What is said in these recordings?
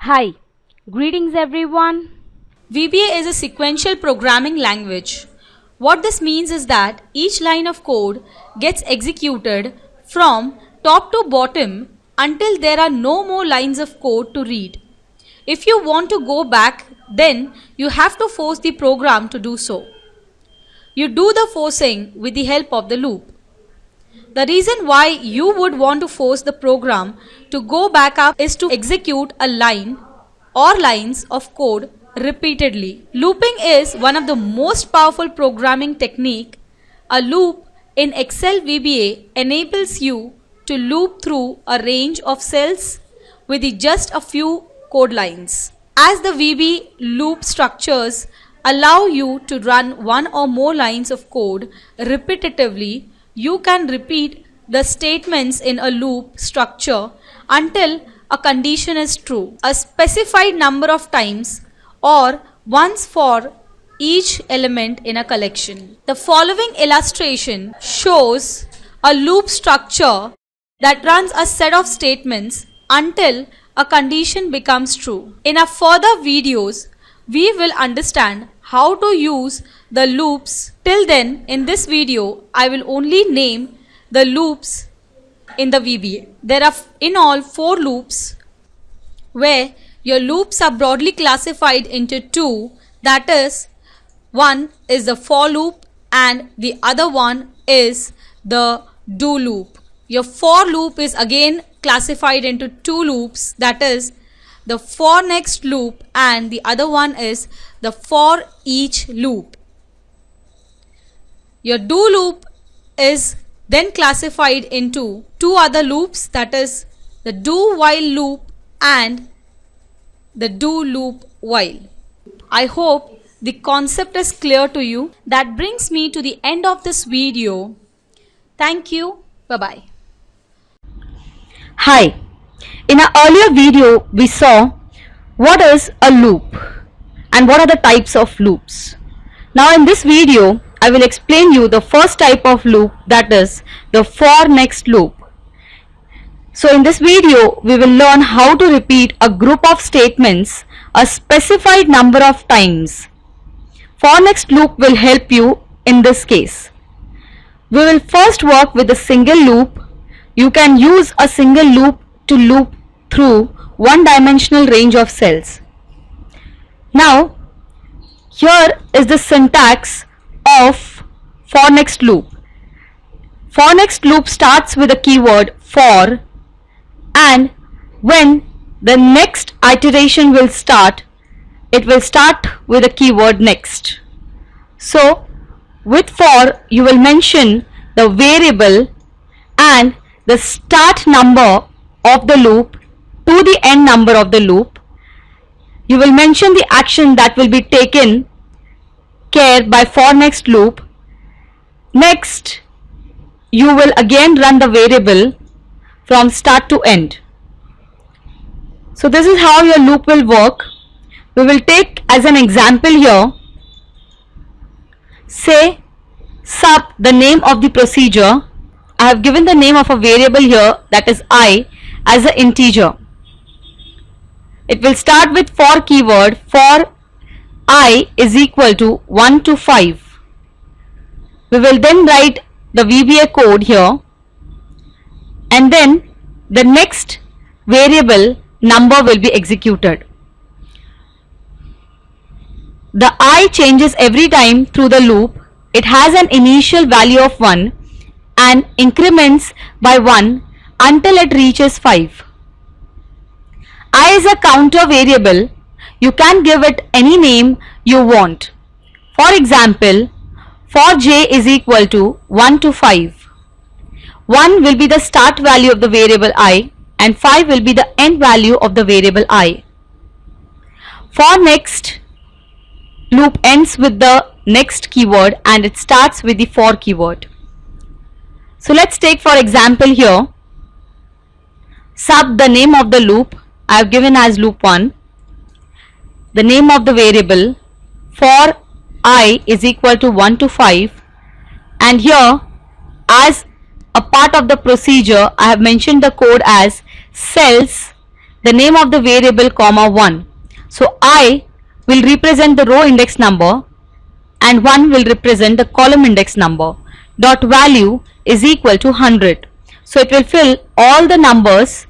Hi, greetings everyone. VBA is a sequential programming language. What this means is that each line of code gets executed from top to bottom until there are no more lines of code to read. If you want to go back, then you have to force the program to do so. You do the forcing with the help of the loop. The reason why you would want to force the program to go back up is to execute a line or lines of code repeatedly. Looping is one of the most powerful programming technique. A loop in Excel VBA enables you to loop through a range of cells with just a few code lines. As the VB loop structures allow you to run one or more lines of code repetitively, you can repeat the statements in a loop structure until a condition is true, a specified number of times or once for each element in a collection. The following illustration shows a loop structure that runs a set of statements until a condition becomes true. In our further videos, we will understand how to use the loops. Till then, in this video, I will only name the loops in the VBA. There are in all 4 loops where your loops are broadly classified into 2, that is, one is the for loop and the other one is the do loop. Your for loop is again classified into 2 loops, that is the for next loop and the other one is the for each loop. Your do loop is then classified into 2 other loops, that is the do while loop and the do loop while. I hope the concept is clear to you. That brings me to the end of this video. Thank you. Bye-bye. Hi, in our earlier video we saw what is a loop and what are the types of loops. Now in this video I will explain you the first type of loop, that is the for next loop. So in this video we will learn how to repeat a group of statements a specified number of times. For next loop will help you in this case. We will first work with a single loop. You can use a single loop to loop through one-dimensional range of cells. Now, here is the syntax of for next loop. For next loop starts with a keyword for, and when the next iteration will start, it will start with a keyword next. So, with for you will mention the variable and the start number of the loop to the end number of the loop. You will mention the action that will be taken care by for next loop. Next, you will again run the variable from start to end. So this is how your loop will work. We will take as an example here, say sub the name of the procedure. I have given the name of a variable here, that is I, as an integer. It will start with for keyword for I is equal to 1 to 5. We will then write the VBA code here, and then the next variable number will be executed. The I changes every time through the loop. It has an initial value of 1 and increments by 1 until it reaches 5. I is a counter variable. You can give it any name you want. For example, for j is equal to 1 to 5. 1 will be the start value of the variable I and 5 will be the end value of the variable I. For next loop ends with the next keyword and it starts with the for keyword. So let's take for example here, sub the name of the loop I have given as loop 1, the name of the variable for I is equal to 1 to 5, and here as a part of the procedure I have mentioned the code as cells the name of the variable comma 1. So I will represent the row index number and 1 will represent the column index number. Dot value is equal to 100. So it will fill all the numbers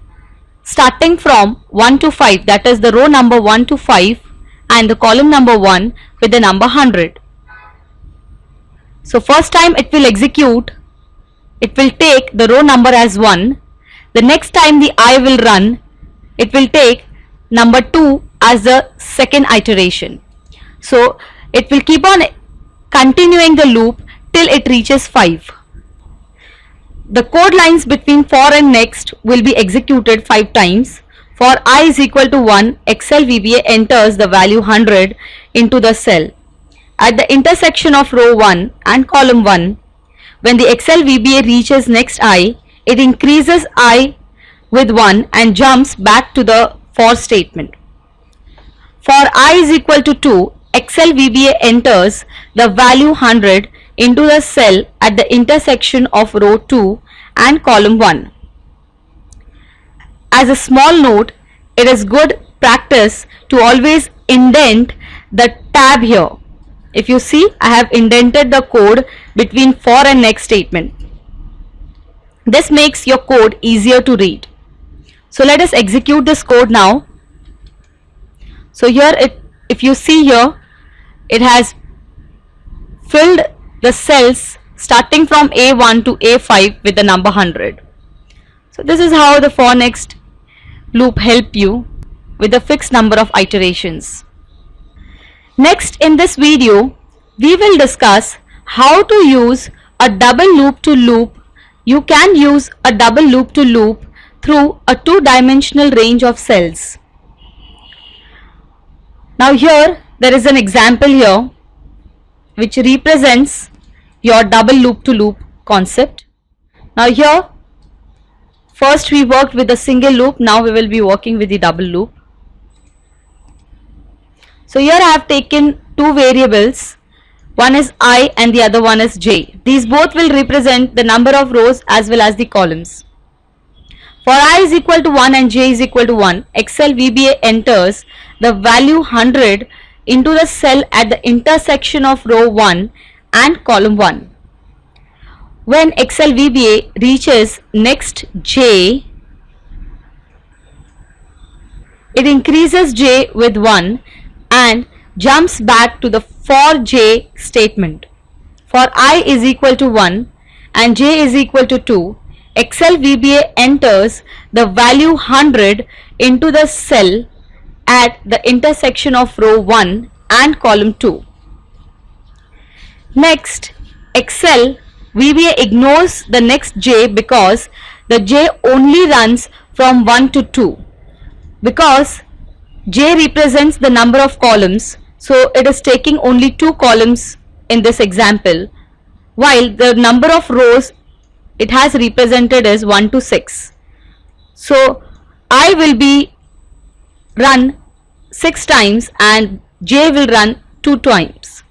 starting from 1 to 5, that is the row number 1 to 5 and the column number 1 with the number 100. So first time it will execute, it will take the row number as 1. The next time the I will run, it will take number 2 as the second iteration. So it will keep on continuing the loop till it reaches 5. The code lines between for and next will be executed 5 times. For I is equal to 1, Excel VBA enters the value 100 into the cell. At the intersection of row 1 and column 1, when the Excel VBA reaches next I, it increases I with 1 and jumps back to the for statement. For I is equal to 2, Excel VBA enters the value 100 into the cell at the intersection of row 2 and column 1. As a small note, it is good practice to always indent the tab here. If you see, I have indented the code between for and next statement. This makes your code easier to read. So let us execute this code now. So here if you see here, it has filled the cells starting from A1 to A5 with the number 100. So this is how the for next loop help you with a fixed number of iterations. Next in this video, we will discuss how to use a double loop to loop. You can use a double loop to loop through a two-dimensional range of cells. Now here there is an example here which represents your double loop to loop concept. Now here first we worked with a single loop, now we will be working with the double loop. So here I have taken two variables, one is I and the other one is j. These both will represent the number of rows as well as the columns. For I is equal to 1 and j is equal to 1, Excel VBA enters the value 100 into the cell at the intersection of row 1 and column 1. When Excel VBA reaches next j, it increases j with 1 and jumps back to the for j statement. For I is equal to 1 and j is equal to 2, Excel VBA enters the value 100 into the cell at the intersection of row 1 and column 2. Next, Excel VBA ignores the next j because the j only runs from 1 to 2. Because j represents the number of columns, so it is taking only 2 columns in this example, while the number of rows it has represented is 1 to 6. So I will be run 6 times and j will run 2 times.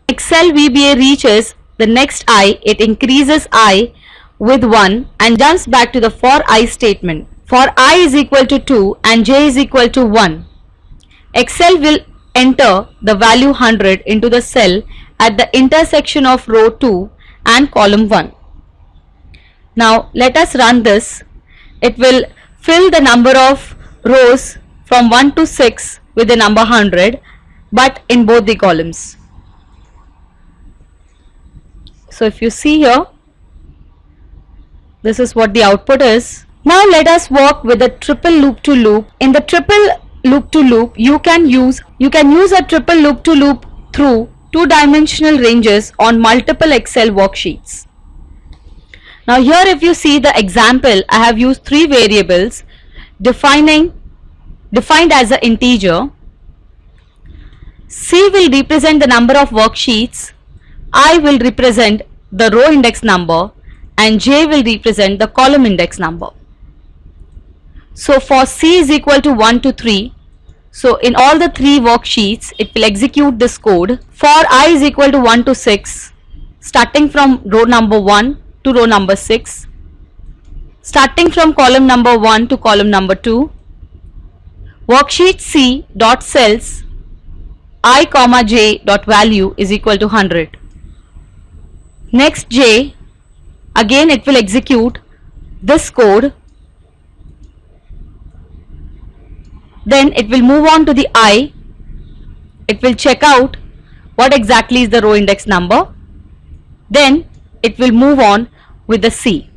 Excel VBA reaches the next I, it increases I with 1 and jumps back to the for I statement. For I is equal to 2 and j is equal to 1, Excel will enter the value 100 into the cell at the intersection of row 2 and column 1. Now let us run this. It will fill the number of rows from 1 to 6 with the number 100, but in both the columns. So if you see here, this is what the output is. Now let us work with the triple loop to loop. In the triple loop to loop, you can use a triple loop to loop through two-dimensional ranges on multiple Excel worksheets. Now here if you see the example, I have used 3 variables defined as an integer. C will represent the number of worksheets, I will represent the row index number and j will represent the column index number. So for C is equal to 1 to 3, so in all the 3 worksheets it will execute this code. For I is equal to 1 to 6, starting from row number 1 to row number 6, starting from column number 1 to column number 2, worksheet C dot cells I comma j dot value is equal to 100. Next j, again it will execute this code, then it will move on to the I, it will check out what exactly is the row index number, then it will move on with the C.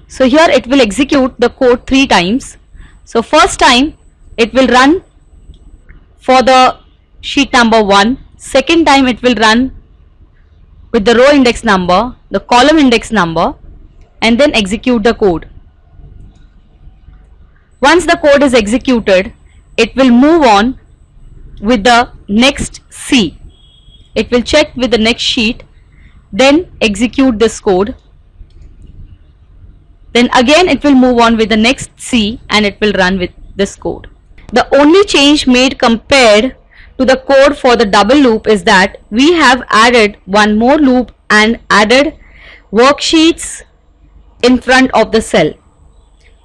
So here it will execute the code 3 times. So first time it will run for the sheet number 1, second time it will run with the row index number, the column index number, and then execute the code. Once the code is executed, it will move on with the next C. It will check with the next sheet, then execute this code. Then again it will move on with the next C and it will run with this code. The only change made compared to the code for the double loop is that we have added one more loop and added worksheets in front of the cell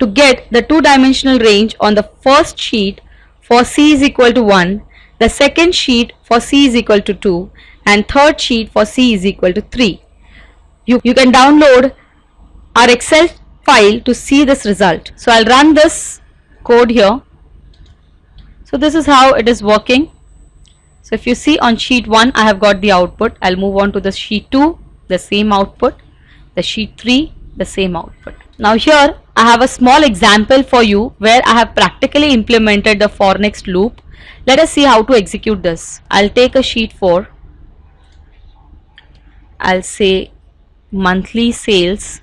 to get the two-dimensional range on the first sheet for C is equal to 1, the second sheet for C is equal to 2, and third sheet for C is equal to 3. You can download our Excel file to see this result. So I'll run this code here. So this is how it is working. So if you see on sheet 1 I have got the output. I'll move on to the sheet 2, the same output, the sheet 3, the same output. Now here I have a small example for you where I have practically implemented the for next loop. Let us see how to execute this. I'll take a sheet 4. I'll say monthly sales.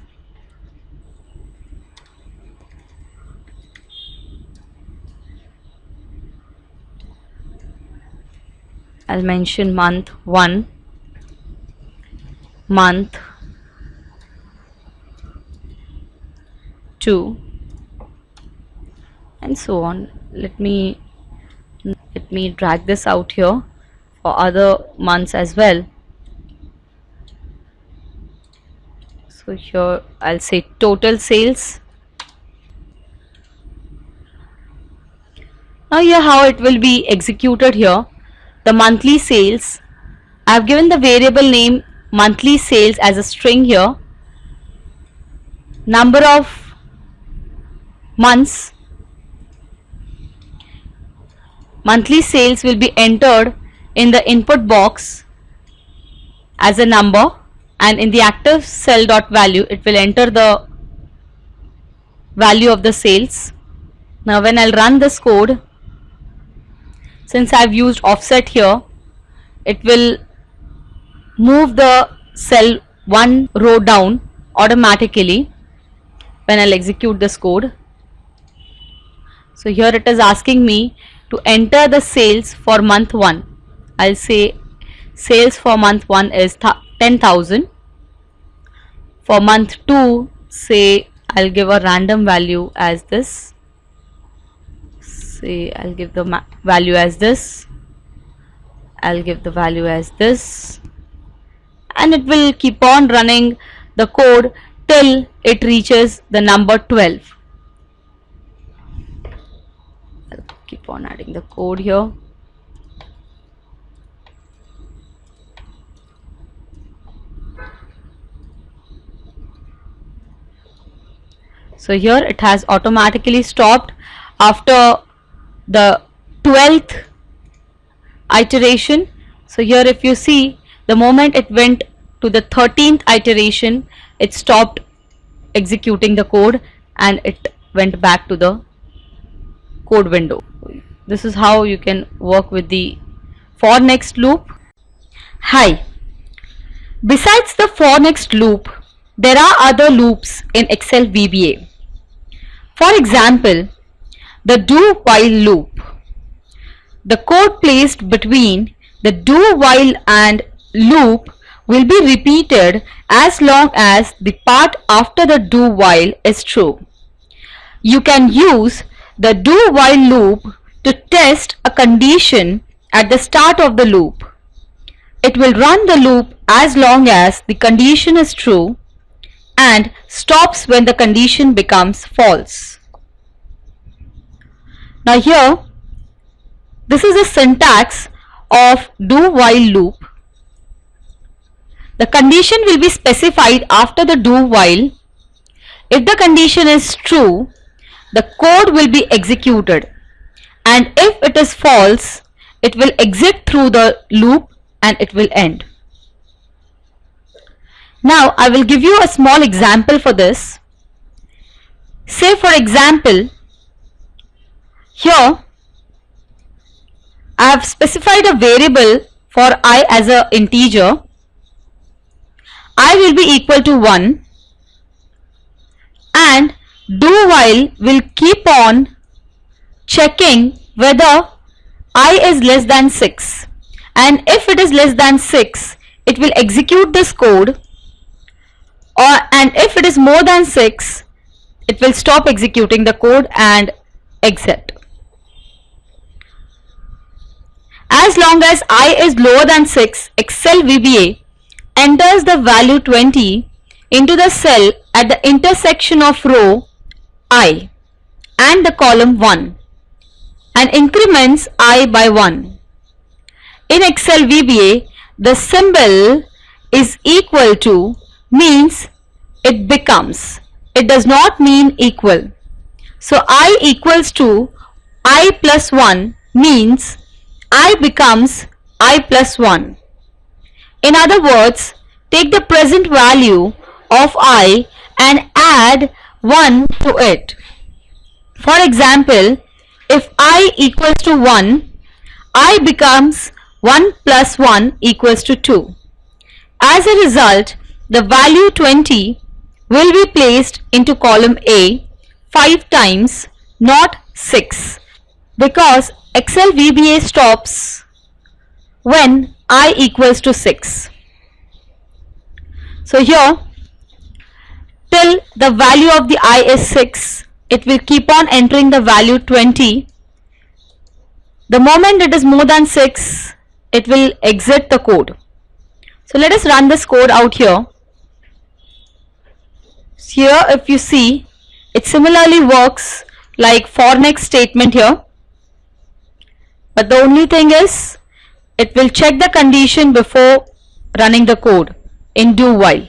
I'll mention month 1, month 2, and so on. Let me drag this out here for other months as well. So here I'll say total sales. Now here how it will be executed here. The monthly sales, I have given the variable name monthly sales as a string here. Number of months, monthly sales will be entered in the input box as a number, and in the active cell dot value it will enter the value of the sales. Now when I'll run this code, since I've used offset here, it will move the cell one row down automatically when I'll execute this code. So here it is asking me to enter the sales for month 1. I'll say sales for month 1 is 10,000. For month 2, say I'll give a random value as this. Say I'll give the value as this. I'll give the value as this, and it will keep on running the code till it reaches the number 12. I'll keep on adding the code here. So here it has automatically stopped after the 12th iteration. So here if you see, the moment it went to the 13th iteration, it stopped executing the code and it went back to the code window. This is how you can work with the for next loop. Hi. Besides the for next loop, there are other loops in Excel VBA. For example, the do while loop. The code placed between the do while and loop will be repeated as long as the part after the do while is true. You can use the do while loop to test a condition at the start of the loop. It will run the loop as long as the condition is true and stops when the condition becomes false. Now here, this is the syntax of do while loop. The condition will be specified after the do while. If the condition is true, the code will be executed, and if it is false, it will exit through the loop and it will end. Now I will give you a small example for this. Say for example, here I have specified a variable for I as an integer. I will be equal to 1, and do while will keep on checking whether I is less than 6, and if it is less than 6, it will execute this code, and if it is more than 6, it will stop executing the code and exit. As long as I is lower than 6, Excel VBA enters the value 20 into the cell at the intersection of row I and the column 1 and increments I by 1. In Excel VBA, the symbol is equal to means it becomes. It does not mean equal. So I equals to I plus 1 means I becomes I plus 1. In other words, take the present value of I and add 1 to it. For example, if I equals to 1, I becomes 1 plus 1 equals to 2. As a result, the value 20 will be placed into column A 5 times, not 6, because Excel VBA stops when I equals to 6. So here, till the value of the I is 6, it will keep on entering the value 20. The moment it is more than 6, it will exit the code. So let us run this code out here. Here if you see, it similarly works like for next statement here. But the only thing is, it will check the condition before running the code in do while.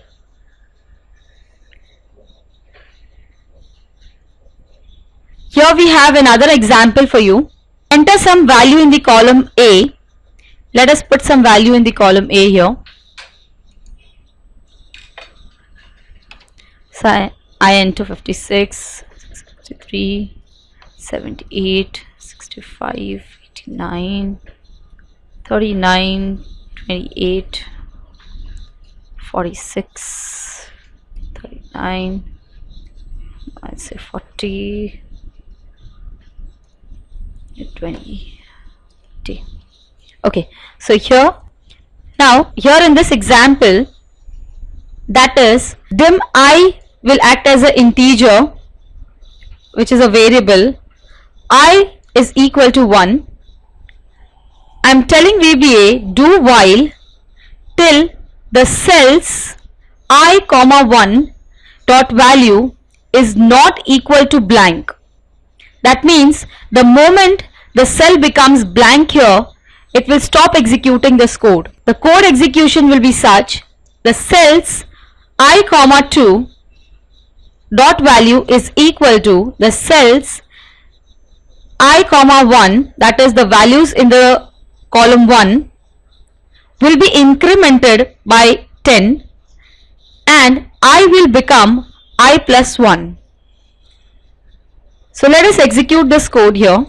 Here we have another example for you. Enter some value in the column A. Let us put some value in the column A here. So I enter 56, 63, 78, 65, 89, 39, 28, 46, 39, I'd say 40, 20. Okay, so here in this example, that is dim I will act as an integer, which is a variable. I is equal to 1. I am telling VBA do while till the cells I comma 1 dot value is not equal to blank. That means the moment the cell becomes blank here, it will stop executing this code. The code execution will be such: the cells I comma 2 dot value is equal to the cells I comma 1, that is the values in the column 1, will be incremented by 10 and I will become I plus 1. So let us execute this code here.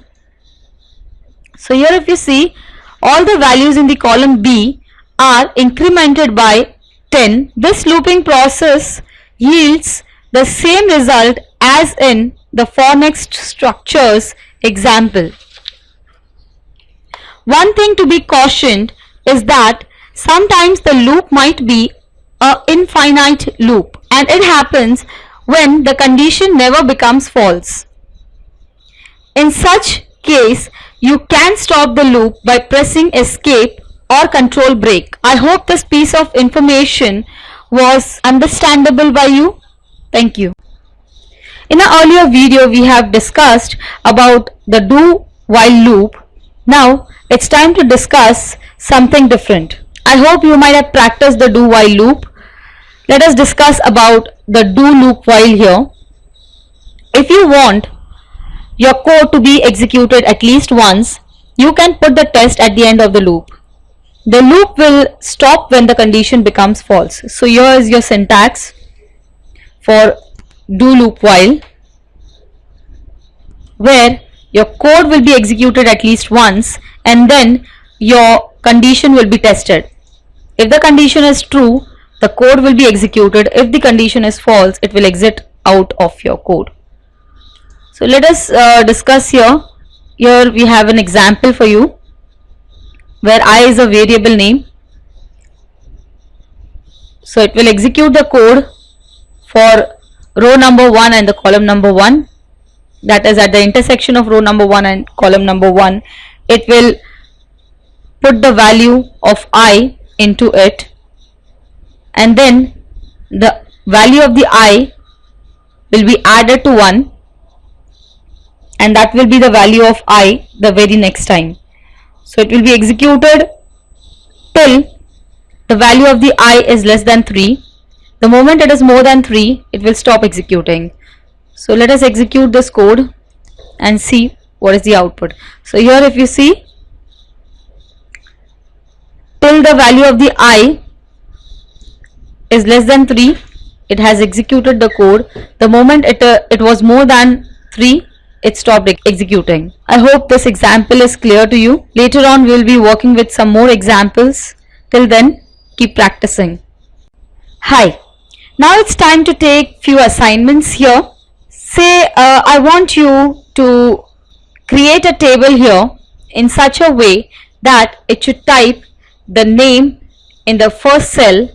So here if you see, all the values in the column B are incremented by 10. This looping process yields the same result as in the for next structures example. One thing to be cautioned is that sometimes the loop might be an infinite loop, and it happens when the condition never becomes false. In such case, you can stop the loop by pressing escape or control break. I hope this piece of information was understandable by you. Thank you. In an earlier video, we have discussed about the do while loop. Now it's time to discuss something different. I hope you might have practiced the do while loop. Let us discuss about the do loop while here. If you want your code to be executed at least once, you can put the test at the end of the loop. The loop will stop when the condition becomes false. So here is your syntax for do loop while, where your code will be executed at least once and then your condition will be tested. If the condition is true, the code will be executed. If the condition is false, it will exit out of your code. So let us discuss here. Here we have an example for you where I is a variable name. So it will execute the code for row number 1 and the column number 1, that is at the intersection of row number 1 and column number 1. It will put the value of I into it, and then the value of the I will be added to 1, and that will be the value of I the very next time. So it will be executed till the value of the I is less than 3. The moment it is more than 3, it will stop executing. So let us execute this code and see what is the output. So here if you see, till the value of the I is less than 3, it has executed the code. The moment it was more than 3, it stopped executing. I hope this example is clear to you. Later on we will be working with some more examples. Till then, keep practicing. Hi, now it's time to take few assignments here. Say I want you to create a table here in such a way that it should type the name in the first cell,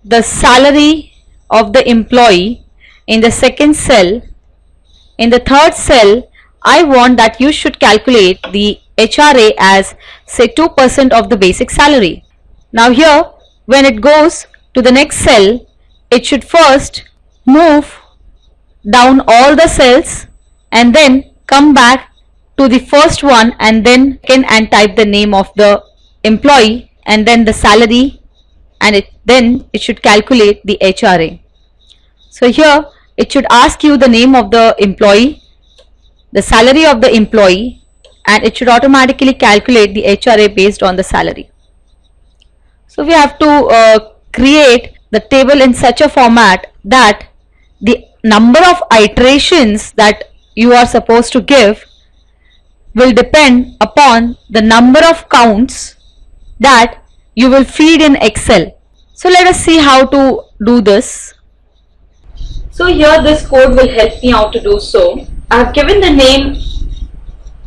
the salary of the employee in the second cell. In the third cell, I want that you should calculate the HRA as say 2% of the basic salary. Now here, when it goes to the next cell, it should first move down all the cells and then come back to the first one and then type the name of the employee and then the salary, and then it should calculate the HRA. So here it should ask you the name of the employee, the salary of the employee, and it should automatically calculate the HRA based on the salary. So we have to create the table in such a format that the number of iterations that you are supposed to give will depend upon the number of counts that you will feed in Excel. So let us see how to do this. So here this code will help me out to do so. I have given the name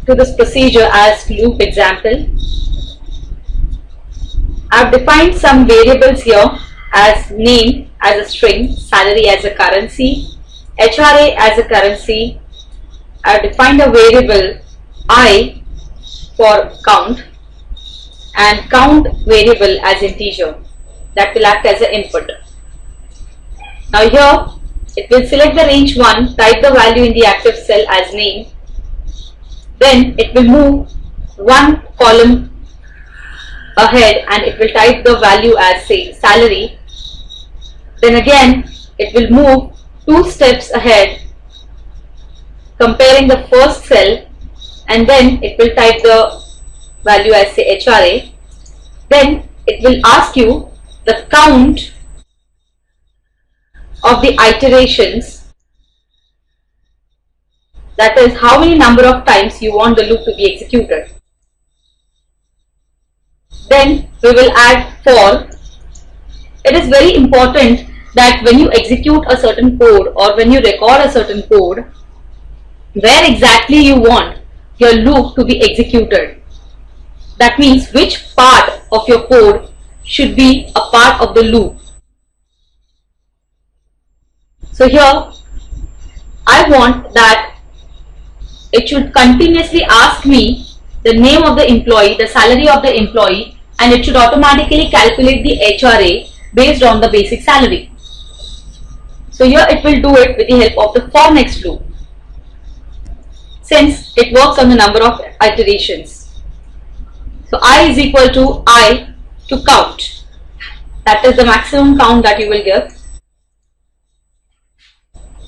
to this procedure as loop example. I have defined some variables here as name as a string, salary as a currency, HRA as a currency. I have defined a variable I for count and count variable as integer that will act as an input. Now here it will select the range 1, type the value in the active cell as name, then it will move one column ahead and it will type the value as say salary, then again it will move 2 steps ahead comparing the first cell and then it will type the value as say HRA, then it will ask you the count of the iterations, that is how many number of times you want the loop to be executed. Then we will add for. It is very important that when you execute a certain code or when you record a certain code, where exactly you want your loop to be executed. That means which part of your code should be a part of the loop. So here I want that it should continuously ask me the name of the employee, the salary of the employee, and it should automatically calculate the HRA based on the basic salary. So here it will do it with the help of the for next loop, since it works on the number of iterations. So I is equal to I to count. That is the maximum count that you will give.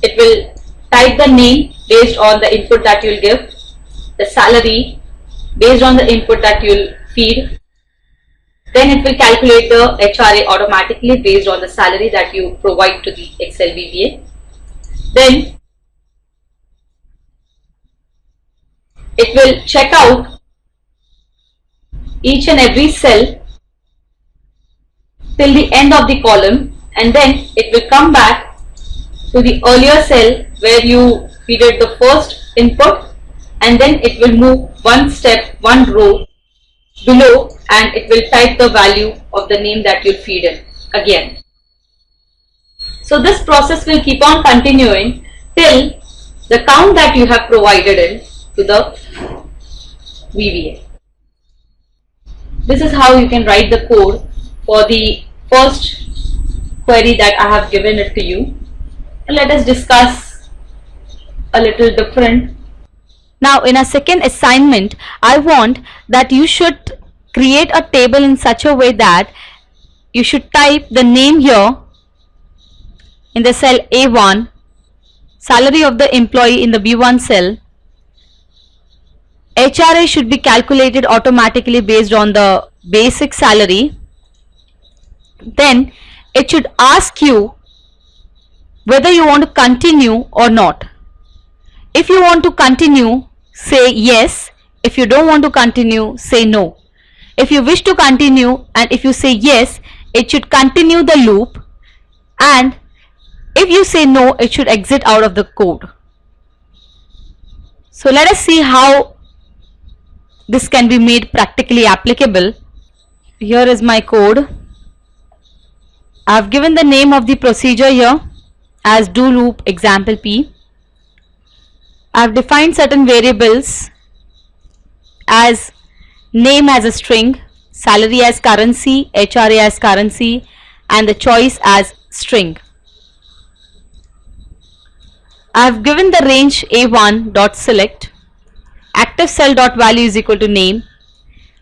It will type the name based on the input that you will give, the salary based on the input that you will feed. Then it will calculate the HRA automatically based on the salary that you provide to the Excel VBA. Then it will check out each and every cell till the end of the column, and then it will come back to the earlier cell where you feeded the first input, and then it will move one step, one row below, and it will type the value of the name that you feed in again. So this process will keep on continuing till the count that you have provided in to the VBA. This is how you can write the code for the first query that I have given it to you. And let us discuss a little different. Now in a second assignment, I want that you should create a table in such a way that you should type the name here in the cell A1, salary of the employee in the B1 cell. HRA should be calculated automatically based on the basic salary. Then it should ask you whether you want to continue or not. If you want to continue, say yes. If you don't want to continue, say no. If you wish to continue and if you say yes, it should continue the loop, and if you say no, it should exit out of the code. So let us see how this can be made practically applicable. Here is my code. I have given the name of the procedure here as do loop example P. I have defined certain variables as name as a string, salary as currency, HRA as currency, and the choice as string. I have given the range A1 dot select, active cell dot value is equal to name,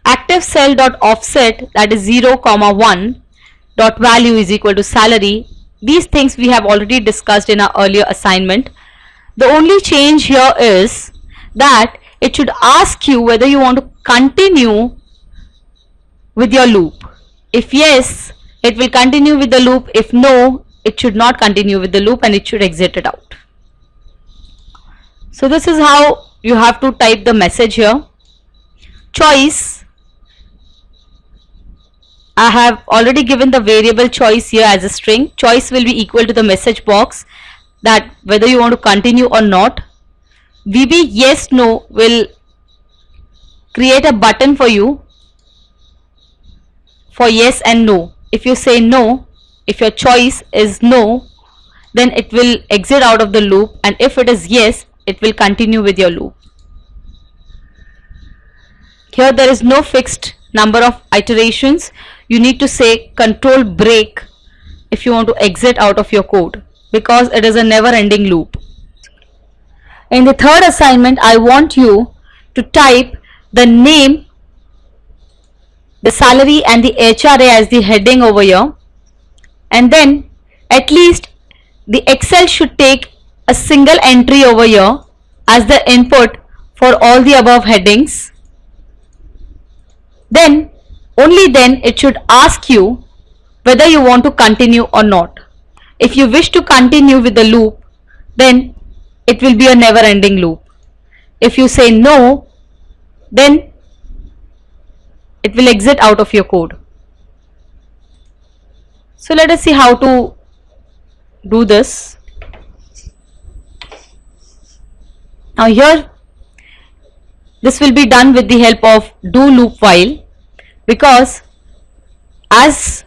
active cell dot offset, that is 0, 1 dot value is equal to salary. These things we have already discussed in our earlier assignment. The only change here is that it should ask you whether you want to continue with your loop. If yes, it will continue with the loop. If no, it should not continue with the loop and it should exit it out. So this is how you have to type the message here. Choice, I have already given the variable choice here as a string. Choice will be equal to the message box, that whether you want to continue or not. VB yes no will create a button for you for yes and no. If you say no, if your choice is no, then it will exit out of the loop, and if it is yes, it will continue with your loop. Here there is no fixed number of iterations. You need to say control break if you want to exit out of your code, because it is a never ending loop. In the third assignment, I want you to type the name, the salary and the HRA as the heading over here, and then at least the Excel should take a single entry over here as the input for all the above headings. Then only then it should ask you whether you want to continue or not. If you wish to continue with the loop, then it will be a never ending loop. If you say no, then it will exit out of your code. So let us see how to do this. Now here this will be done with the help of do loop while, because as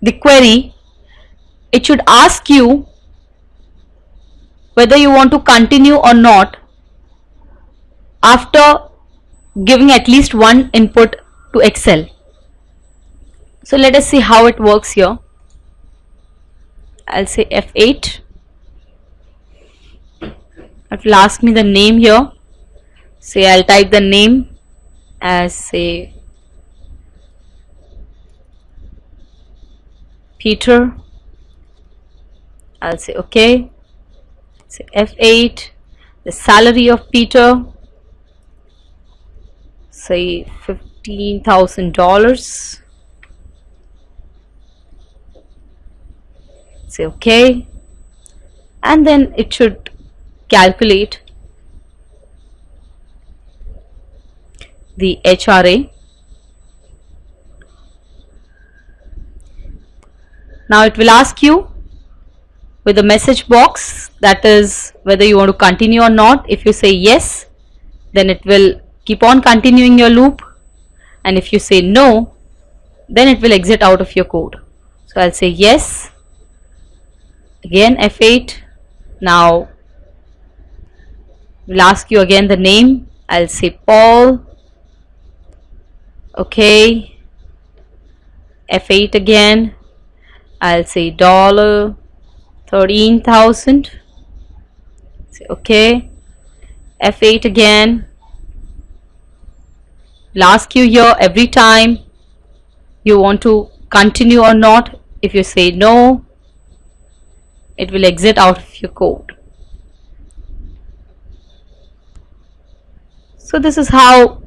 the query, it should ask you whether you want to continue or not after giving at least one input to Excel. So let us see how it works here. I'll say F8. It will ask me the name here. Say I'll type the name as say Peter. I'll say okay. Say F8. The salary of Peter, say $15,000. Say okay, and then it should calculate the HRA. Now it will ask you with the message box, that is whether you want to continue or not. If you say yes, then it will keep on continuing your loop, and if you say no, then it will exit out of your code. So I'll say yes. Again F8. Now we'll ask you again the name. I'll say Paul. Okay. F8 again. I'll say $13,000. Say okay. F8 again. We'll ask you here every time you want to continue or not. If you say no, it will exit out of your code. So this is how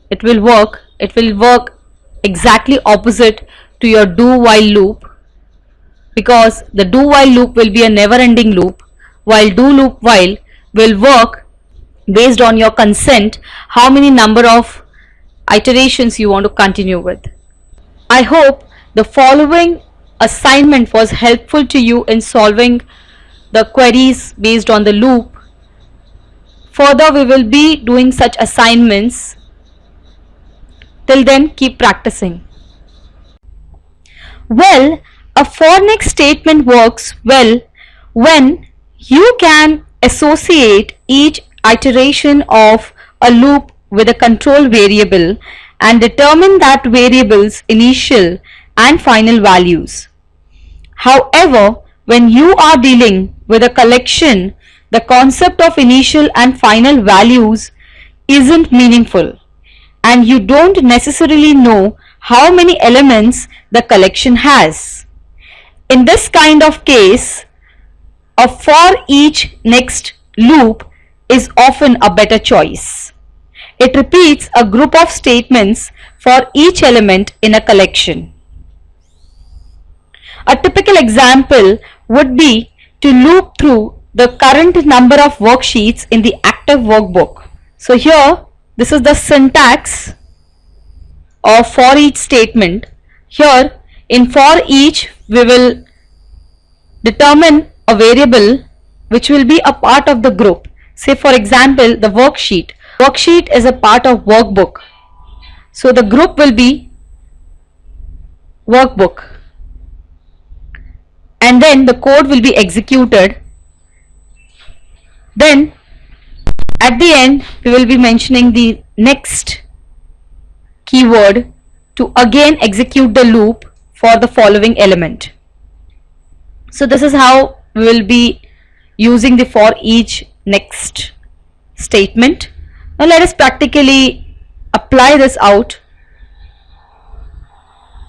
it will work. It will work exactly opposite to your do while loop, because the do while loop will be a never ending loop, while do loop while will work based on your consent, how many number of iterations you want to continue with. I hope the following assignment was helpful to you in solving the queries based on the loop. Further, we will be doing such assignments. Till then, keep practicing. Well, a for next statement works well when you can associate each iteration of a loop with a control variable and determine that variable's initial and final values. However, when you are dealing with a collection, the concept of initial and final values isn't meaningful, and you don't necessarily know how many elements the collection has. In this kind of case, a for each next loop is often a better choice. It repeats a group of statements for each element in a collection. A typical example would be to loop through the current number of worksheets in the active workbook. So here, this is the syntax of for each statement. Here in for each, we will determine a variable which will be a part of the group. Say for example, the worksheet. Worksheet is a part of workbook. So the group will be workbook. And then the code will be executed. Then at the end, we will be mentioning the next keyword to again execute the loop for the following element. So this is how we will be using the for each next statement. Now let us practically apply this out.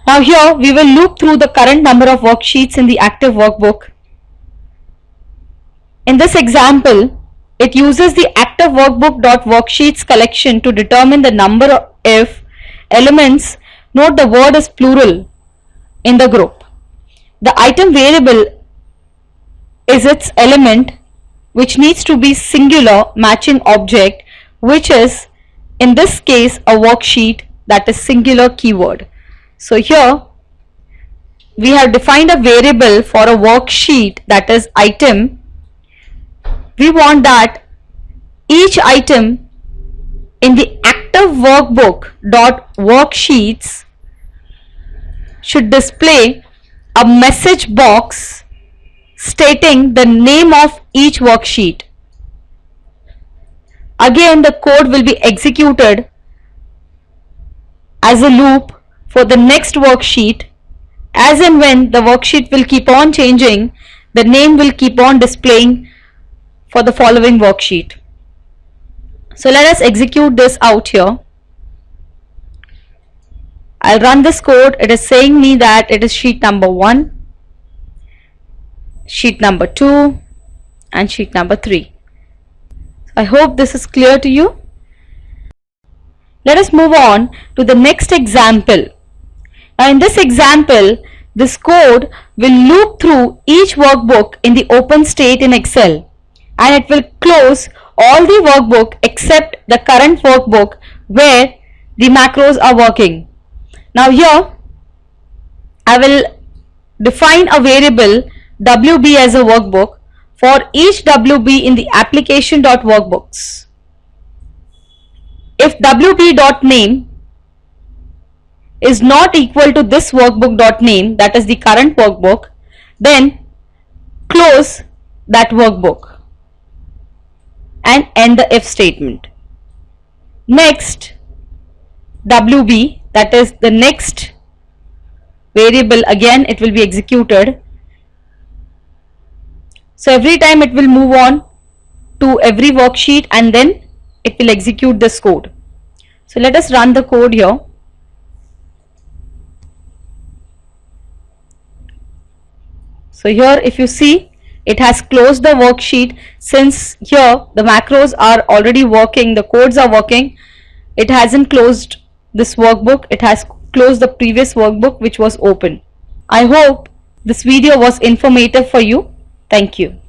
Now here we will loop through the current number of worksheets in the active workbook. In this example, it uses the active workbook.worksheets collection to determine the number if elements, note the word is plural in the group. The item variable is its element which needs to be singular matching object, which is in this case a worksheet, that is singular keyword. So here we have defined a variable for a worksheet, that is item. We want that each item in the active workbook dot worksheets should display a message box stating the name of each worksheet. Again, the code will be executed as a loop for the next worksheet as and when the worksheet will keep on changing, the name will keep on displaying for the following worksheet. So let us execute this out here. I'll run this code. It is saying me that it is sheet number 1, sheet number 2 and sheet number 3. I hope this is clear to you. Let us move on to the next example. Now in this example, this code will loop through each workbook in the open state in Excel, and it will close all the workbook except the current workbook where the macros are working. Now here I will define a variable WB as a workbook for each WB in the application.workbooks. If WB.name is not equal to this workbook.name, that is the current workbook, then close that workbook and end the if statement. Next, WB, that is the next variable, again it will be executed. So every time it will move on to every worksheet and then it will execute this code. So let us run the code here. So here if you see, it has closed the worksheet. Since here the macros are already working, the codes are working, it hasn't closed this workbook, it has closed the previous workbook which was open. I hope this video was informative for you. Thank you.